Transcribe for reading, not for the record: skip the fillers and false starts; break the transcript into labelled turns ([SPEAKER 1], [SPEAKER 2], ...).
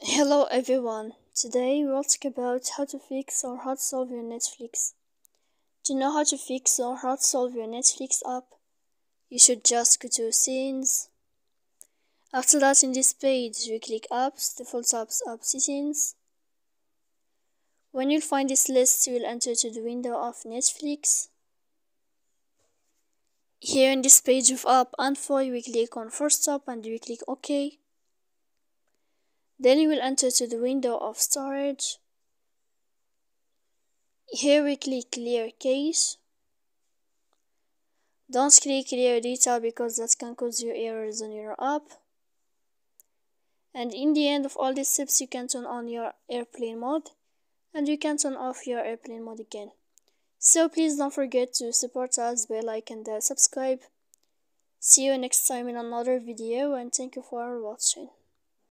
[SPEAKER 1] Hello everyone, today we'll talk about how to fix or how to solve your Netflix. To know how to fix or how to solve your Netflix app, you should just go to Settings. After that, in this page, you click Apps, Default Apps, App Settings. When you'll find this list, you will enter to the window of Netflix. Here in this page of App Info, you will click on First Stop and you will click OK. Then you will enter to the window of Storage. Here we click Clear Cache. Don't click Clear Data because that can cause you errors on your app. And in the end of all these steps, you can turn on your airplane mode and you can turn off your airplane mode again. So please don't forget to support us by like and subscribe. See you next time in another video and thank you for watching.